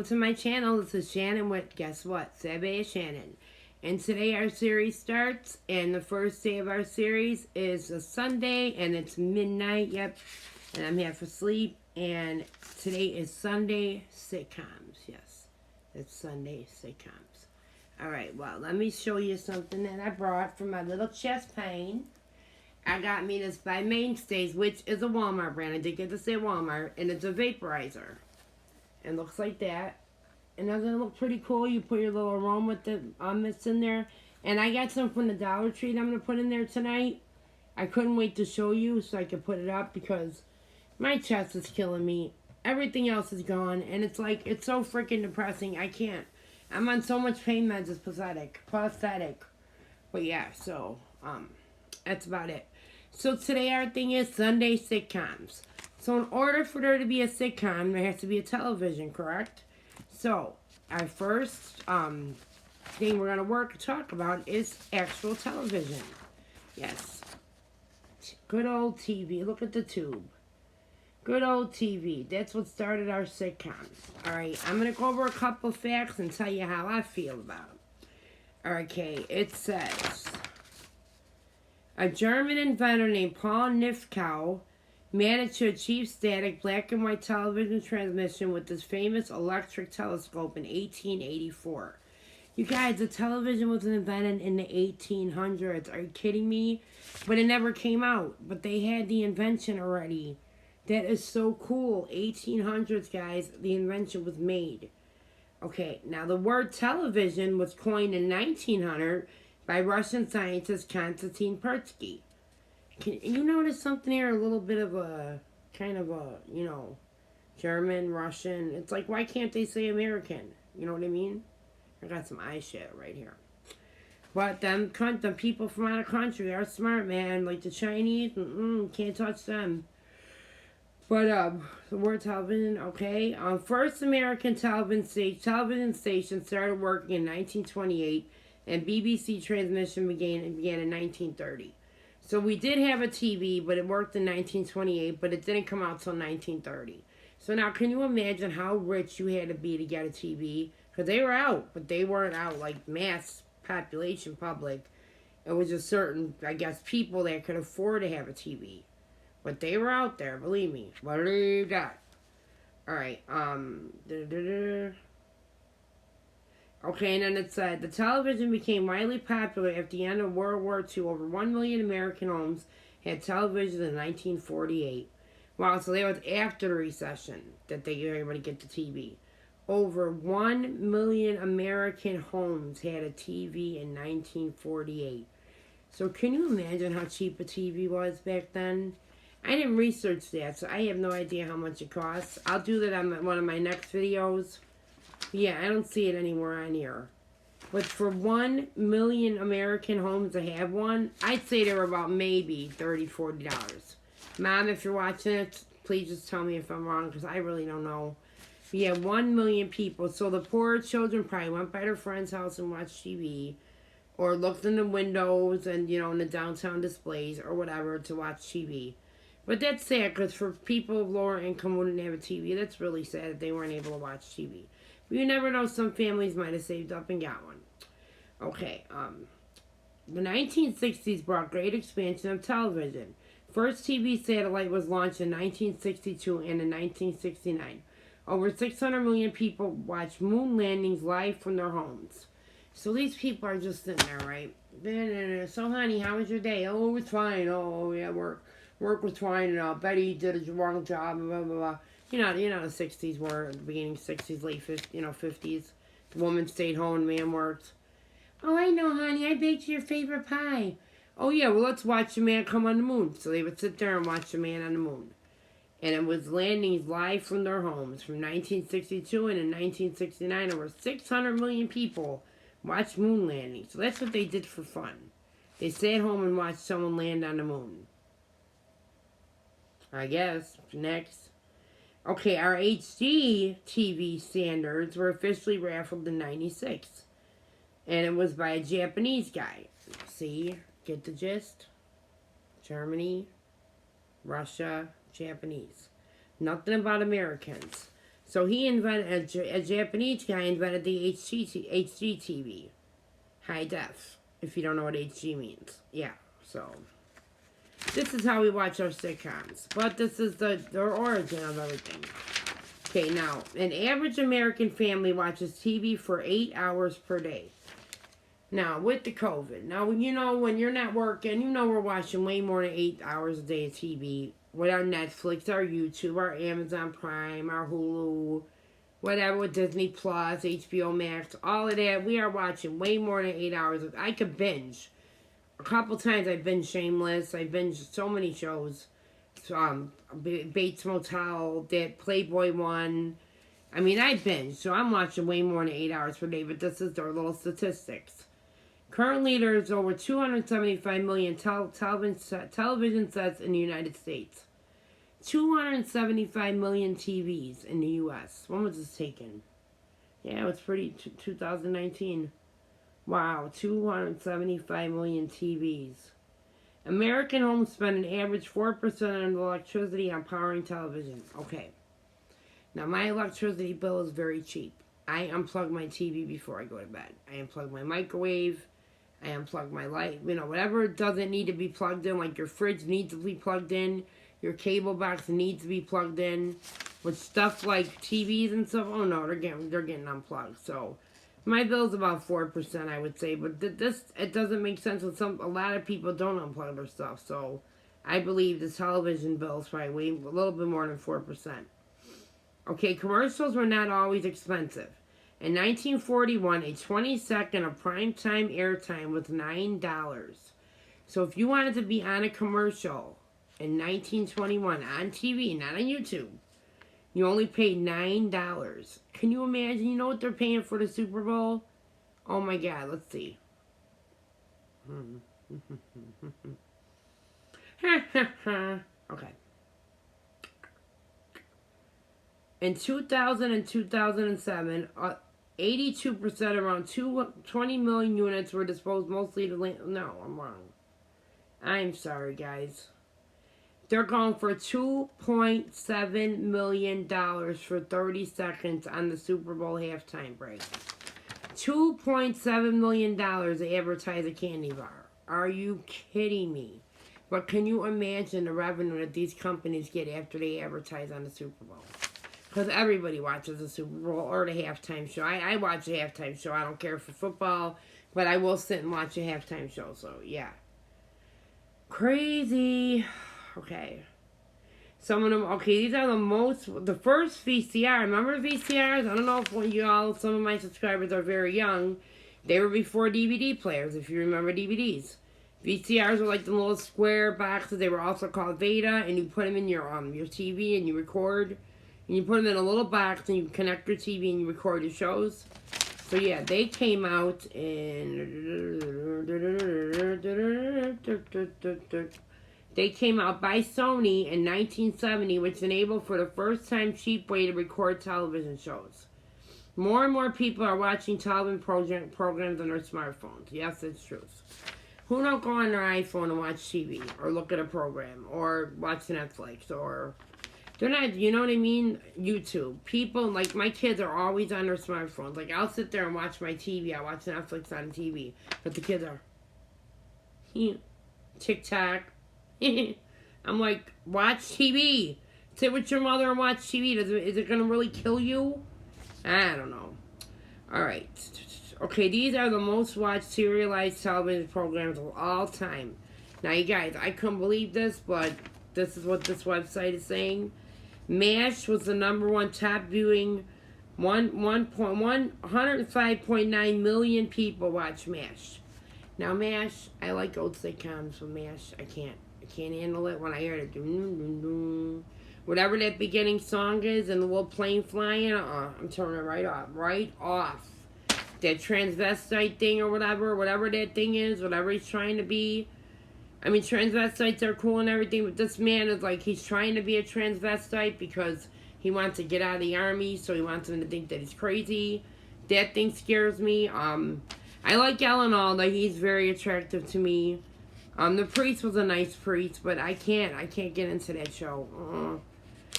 to my channel. This is Shannon with, guess what? Sabe Shannon. And today our series starts, and the first day of our series is a Sunday, and it's midnight, yep, and I'm half asleep, and today is Sunday sitcoms, yes, it's Sunday sitcoms. Alright, well, let me show you something that I brought for my little chest pain. I got me this by Mainstays, which is a Walmart brand. I did get this at Walmart, and it's a vaporizer. It looks like that. And doesn't it look pretty cool? You put your little aroma with the mist in there. And I got some from the Dollar Tree that I'm going to put in there tonight. I couldn't wait to show you so I could put it up because my chest is killing me. Everything else is gone. And it's like, it's so freaking depressing. I can't. I'm on so much pain meds. It's pathetic. Pathetic. But yeah, so, that's about it. So today our thing is Sunday sitcoms. So in order for there to be a sitcom, there has to be a television, correct? So our first thing we're going to talk about is actual television. Yes. Good old TV. Look at the tube. Good old TV. That's what started our sitcoms. Alright, I'm going to go over a couple of facts and tell you how I feel about them. Okay, it says, a German inventor named Paul Nifkow managed to achieve static black and white television transmission with his famous electric telescope in 1884. You guys, the television was invented in the 1800s. Are you kidding me? But it never came out. But they had the invention already. That is so cool. 1800s, guys, the invention was made. Okay, now the word television was coined in 1900 by Russian scientist Konstantin Pertsky. Can you notice something here? A little bit of a, kind of a, German, Russian. It's like, why can't they say American? You know what I mean? I got some eye shit right here. But them people from out of country are smart, man. Like the Chinese, can't touch them. But, the word television, okay. First American television station started working in 1928, and BBC transmission began in 1930. So we did have a TV, but it worked in 1928, but it didn't come out till 1930. So now, can you imagine how rich you had to be to get a TV? Because they were out, but they weren't out like mass population public. It was just certain, I guess, people that could afford to have a TV. But they were out there, believe me. What do you got? Alright, Okay, and then it said, the television became widely popular after the end of World War II. Over 1 million American homes had television in 1948. Wow, so that was after the recession that they were able to get the TV. Over 1 million American homes had a TV in 1948. So can you imagine how cheap a TV was back then? I didn't research that, so I have no idea how much it costs. I'll do that on one of my next videos. Yeah, I don't see it anywhere on here. But for 1 million American homes to have one, I'd say they were about maybe $30, $40. Mom, if you're watching it, please just tell me if I'm wrong, because I really don't know. But yeah, 1 million people. So the poor children probably went by their friend's house and watched TV. Or looked in the windows and, in the downtown displays or whatever to watch TV. But that's sad, because for people of lower income who didn't have a TV, that's really sad that they weren't able to watch TV. But you never know, some families might have saved up and got one. Okay, the 1960s brought great expansion of television. First TV satellite was launched in 1962 and in 1969. Over 600 million people watched moon landings live from their homes. So these people are just sitting there, right? So honey, how was your day? Oh, it was fine. Oh, yeah, work was fine, and Betty did a wrong job, blah, blah, blah. You know, the 60s were, the beginning 60s, late 50s. The woman stayed home, the man worked. Oh, I know, honey, I baked your favorite pie. Oh, yeah, well, let's watch the man come on the moon. So they would sit there and watch the man on the moon. And it was landings live from their homes. From 1962 and in 1969, over 600 million people watched moon landings. So that's what they did for fun. They sat home and watched someone land on the moon. I guess. Next. Okay, our HD TV standards were officially raffled in 96. And it was by a Japanese guy. See? Get the gist? Germany, Russia, Japanese. Nothing about Americans. So he invented, a Japanese guy invented the HDTV, high def, if you don't know what HD means. Yeah, so this is how we watch our sitcoms. But this is the origin of everything. Okay, now, an average American family watches TV for 8 hours per day. Now, with the COVID, now, when you're not working, we're watching way more than 8 hours a day of TV. With our Netflix, our YouTube, our Amazon Prime, our Hulu, whatever, with Disney Plus, HBO Max, all of that, we are watching way more than 8 hours. I could binge. A couple times I've been Shameless. I've binged so many shows. Bates Motel, that Playboy one. I mean, I binge, so I'm watching way more than 8 hours per day, but this is their little statistics. Currently, there's over 275 million television sets in the United States. 275 million TVs in the U.S. When was this taken? Yeah, it was pretty, 2019. Wow, 275 million TVs. American homes spend an average 4% of electricity on powering television. Okay. Now, my electricity bill is very cheap. I unplug my TV before I go to bed. I unplug my microwave. I unplug my light. Whatever doesn't need to be plugged in, like your fridge needs to be plugged in. Your cable box needs to be plugged in. With stuff like TVs and stuff, oh no, they're getting unplugged. So, my bill's about 4%, I would say, but it doesn't make sense with a lot of people don't unplug their stuff. So, I believe the television bill is probably a little bit more than 4%. Okay, commercials were not always expensive. In 1941, a 20-second of primetime airtime was $9. So, if you wanted to be on a commercial in 1921 on TV, not on YouTube, you only paid $9. Can you imagine? You know what they're paying for the Super Bowl? Oh my God, let's see. Okay. In 2000 and 2007, 82%, around 20 million units were disposed mostly to land. No, I'm wrong. I'm sorry, guys. They're going for $2.7 million for 30 seconds on the Super Bowl halftime break. $2.7 million to advertise a candy bar. Are you kidding me? But can you imagine the revenue that these companies get after they advertise on the Super Bowl? Because everybody watches the Super Bowl or the halftime show. I watch the halftime show. I don't care for football, but I will sit and watch a halftime show. So, yeah. Crazy. Okay. Some of them, okay, these are the first VCR. Remember VCRs? I don't know if some of my subscribers are very young. They were before DVD players, if you remember DVDs. VCRs were like the little square boxes. They were also called Veda, and you put them in your TV and you record. And you put them in a little box and you connect your TV and you record your shows. So yeah, they came out in... They came out by Sony in 1970, which enabled for the first time cheap way to record television shows. More and more people are watching television programs on their smartphones. Yes, it's true. Who don't go on their iPhone and watch TV or look at a program or watch Netflix or... They're not, you know what I mean? YouTube. People, like my kids are always on their smartphones. Like I'll sit there and watch my TV. I watch Netflix on TV. But the kids are... TikTok. I'm like, watch TV. Sit with your mother and watch TV. Is it going to really kill you? I don't know. Alright. Okay, these are the most watched serialized television programs of all time. Now, you guys, I couldn't believe this, but this is what this website is saying. MASH was the number one top viewing. 105.9 million people watch MASH. Now, MASH, I like old sitcoms, but MASH, I can't handle it when I hear it. Whatever that beginning song is and the little plane flying, I'm turning it right off. Right off. That transvestite thing or whatever that thing is, whatever he's trying to be. I mean, transvestites are cool and everything, but this man is like, he's trying to be a transvestite because he wants to get out of the army, so he wants them to think that he's crazy. That thing scares me. I like Alan Alda. He's very attractive to me. The priest was a nice priest, but I can't get into that show.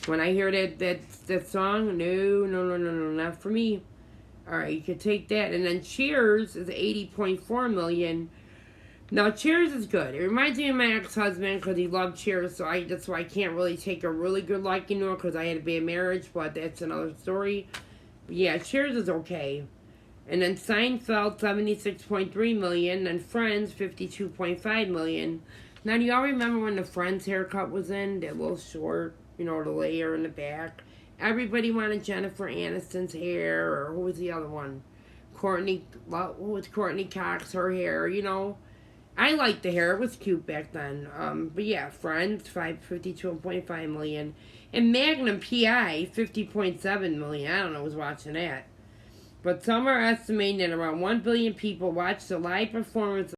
When I hear that song, no, not for me. All right, you can take that. And then Cheers is 80.4 million. Now, Cheers is good. It reminds me of my ex-husband because he loved Cheers, so that's why I can't really take a really good liking to it because I had a bad marriage, but that's another story. But yeah, Cheers is okay. And then Seinfeld, 76.3 million. Then Friends, 52.5 million. Now, do y'all remember when the Friends haircut was in? That little short, the layer in the back. Everybody wanted Jennifer Aniston's hair, or who was the other one? Courtney Cox, her hair, I liked the hair. It was cute back then. But yeah, Friends, 52.5 million. And Magnum P.I., 50.7 million. I don't know who's watching that. But some are estimating that around 1 billion people watched the live performance